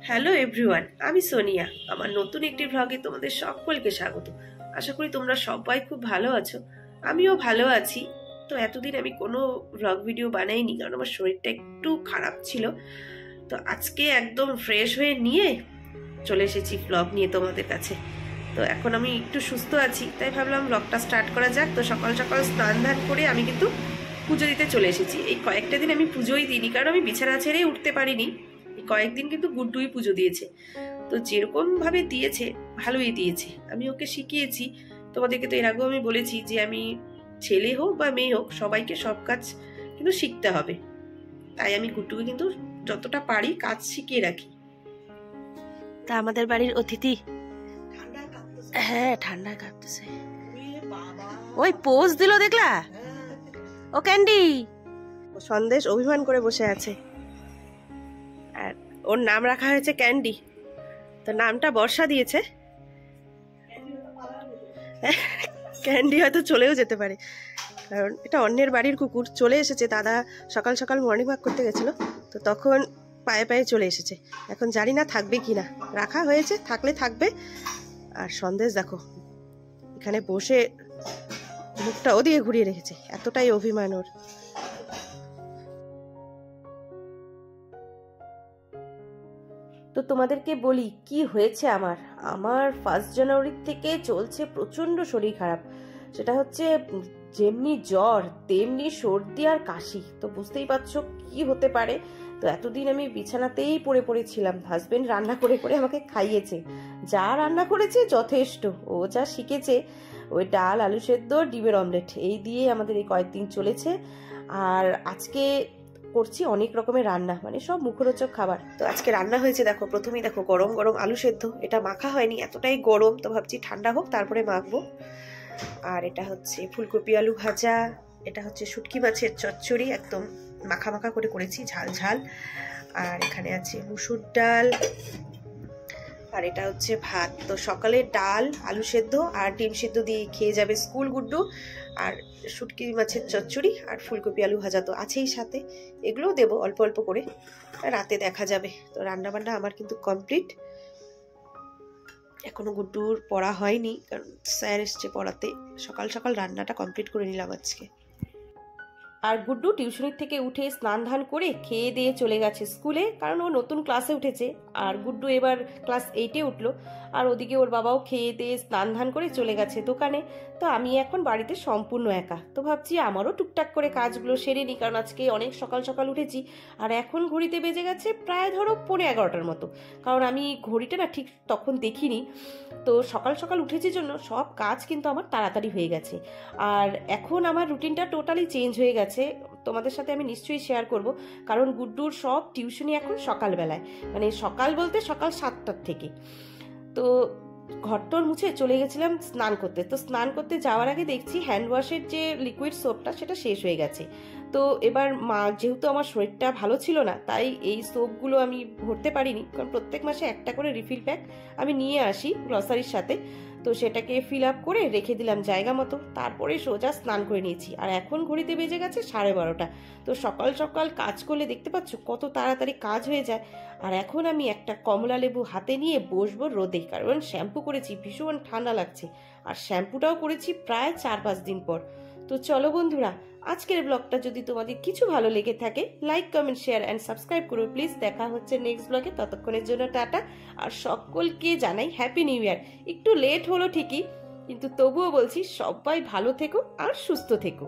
Hello everyone, আমি সোনিয়া। আমার নতুন একটি ভ্লগে তোমাদের সকলকে স্বাগত। আশা করি তোমরা সবাই খুব ভালো আছো, আমিও ভালো আছি। তো এতদিন আমি কোনো ভ্লগ ভিডিও বানাইনি, কারণ আমার শরীরটা একটু খারাপ ছিল। তো আজকে একদম ফ্রেশ হয়ে নিয়ে চলে এসেছি ভ্লগ নিয়ে তোমাদের কাছে। তো এখন আমি একটু সুস্থ আছি, তাই ভাবলাম ভ্লগটা স্টার্ট করা যাক। তো সকাল সকাল স্নান ধান করে আমি কিন্তু পুজো দিতে চলে এসেছি। এই কয়েকটা দিন আমি পুজোই দিইনি, কারণ আমি বিছানা ছেড়েই উঠতে পারিনি। কয়েকদিন কিন্তু গুড্ডুই পুজো দিয়েছে। তো যেরকম ভাবে দিয়েছে ভালোই দিয়েছে, আমি ওকে শিখিয়েছি। তোমাদেরকে তো এর আগেও আমি বলেছি যে আমি ছেলে হোক বা মেয়ে হোক সবাইকে সব কাজ কিন্তু শিখতে হবে। তাই আমি গুড্ডুকে কিন্তু যতটা পারি কাজ শিখিয়ে রাখি। তা আমাদের বাড়ির অতিথি হ্যাঁ ঠান্ডা কাঁপতেছে, ওই পোজ দিল দেখলা? ও ক্যান্ডি সন্দেশ অভিমান করে বসে আছে, আর ওর নাম রাখা হয়েছে ক্যান্ডি। তো নামটা বর্ষা দিয়েছে। ক্যান্ডি হয়তো চলেও যেতে পারে, কারণ এটা অন্যের বাড়ির কুকুর। চলে এসেছে, দাদা সকাল সকাল মর্নিং ওয়াক করতে গেছিল, তো তখন পায়ে পায়ে চলে এসেছে। এখন জানি না থাকবে কি না, রাখা হয়েছে, থাকলে থাকবে। আর সন্দেশ দেখো এখানে বসে মুখটা ওদিকে ঘুরিয়ে রেখেছে, এতটাই অভিমান ওর। তো তোমাদেরকে বলি কি হয়েছে আমার। 1 জানুয়ারি থেকে চলছে প্রচন্ড শরীর খারাপ। সেটা হচ্ছে যেমনি জ্বর তেমনি সর্দি আর কাশি। তো বুঝতেই পারছো কি হতে পারে। তো এতদিন আমি বিছানাতেই পড়ে পড়েছিলাম। হাজবেন্ড রান্না করে করে আমাকে খাইয়েছে, যা রান্না করেছে যথেষ্ট। ও যা শিখেছে, ওই ডাল, আলু সেদ্ধ, ডিমের অমলেট, এই দিয়ে আমাদের এই কয়েকদিন চলেছে। আর আজকে করছি অনেক রকমের রান্না, মানে সব মুখরোচক খাবার। তো আজকে রান্না হয়েছে দেখো, প্রথমেই দেখো গরম গরম আলু সেদ্ধ। এটা মাখা হয়নি, এতটাই গরম, তো ভাবছি ঠান্ডা হোক তারপরে মাখবো। আর এটা হচ্ছে ফুলকপি আলু ভাজা, এটা হচ্ছে শুটকি মাছের চচ্চড়ি, একদম মাখা মাখা করে করেছি, ঝাল ঝাল। আর এখানে আছে মুসুর ডাল, আর এটা হচ্ছে ভাত। তো সকালে ডাল, আলু সেদ্ধ আর ডিম সেদ্ধ দিয়ে খেয়ে যাবে স্কুল গুড্ডু। আর শুটকি মাছের চচ্চড়ি আর ফুলকপি আলু ভাজা তো আছেই সাথে, এগুলোও দেবো অল্প অল্প করে, রাতে দেখা যাবে। তো রান্না বান্না আমার কিন্তু কমপ্লিট। এখনো গুড্ডুর পড়া হয়নি, কারণ স্যার এসছে পড়াতে। সকাল সকাল রান্নাটা কমপ্লিট করে নিলাম আজকে। আর গুড্ডু টিউশনির থেকে উঠে স্নান ধান করে খেয়ে দিয়ে চলে গেছে স্কুলে, কারণ ও নতুন ক্লাসে উঠেছে। আর গুড্ডু এবার ক্লাস 8-এ উঠলো। আর ওদিকে ওর বাবাও খেয়ে দিয়ে স্নান ধান করে চলে গেছে দোকানে। তো আমি এখন বাড়িতে সম্পূর্ণ একা। তো ভাবছি আমারও টুকটাক করে কাজগুলো সেরে নিই, কারণ আজকে অনেক সকাল সকাল উঠেছি। আর এখন ঘড়িতে বেজে গেছে প্রায় ধরো 11:45 মতো, কারণ আমি ঘড়িটা না ঠিক তখন দেখিনি। তো সকাল সকাল উঠেছি জন্য সব কাজ কিন্তু আমার তাড়াতাড়ি হয়ে গেছে। আর এখন আমার রুটিনটা টোটালি চেঞ্জ হয়ে গেছে, তোমাদের সাথে আমি নিশ্চয়ই শেয়ার করব। কারণ গুড্ডুর সব টিউশনি এখন সকালবেলায়, মানে সকাল বলতে সকাল 7টার থেকে। তো ঘরটর মুছে চলে গেছিলাম স্নান করতে। তো স্নান করতে যাওয়ার আগে দেখছি হ্যান্ড ওয়াশের যে লিকুইড সোপটা সেটা শেষ হয়ে গেছে। তো এবার যেহেতু আমার শরীরটা ভালো ছিল না, তাই এই সোপগুলো আমি ভরতে পারিনি, কারণ প্রত্যেক মাসে একটা করে রিফিল প্যাক আমি নিয়ে আসি গ্রসারির সাথে। তো সেটাকে ফিল আপ করে রেখে দিলাম জায়গা মতো, তারপরে সোজা স্নান করে নিয়েছি। আর এখন ঘড়িতে বেজে গেছে 12:30। তো সকাল সকাল কাজ করলে দেখতে পাচ্ছ কত তাড়াতাড়ি কাজ হয়ে যায়। আর এখন আমি একটা কমলা লেবু হাতে নিয়ে বসবো রোদে, কারণ শ্যাম্পু করেছি, ভীষণ ঠান্ডা লাগছে। আর শ্যাম্পুটাও করেছি প্রায় 4-5 দিন পর। তো চলো বন্ধুরা, আজকের ব্লগটা যদি তোমাদের কিছু ভালো লেগে থাকে, like, comment, share and subscribe করো প্লিজ। দেখা হচ্ছে নেক্সট ব্লগে, ততক্ষণের জন্য টাটা। আর সকলকে জানাই হ্যাপি নিউ ইয়ার। একটু লেট হলো ঠিকই, কিন্তু তবুও বলছি সবাই ভালো থেকো আর সুস্থ থেকো।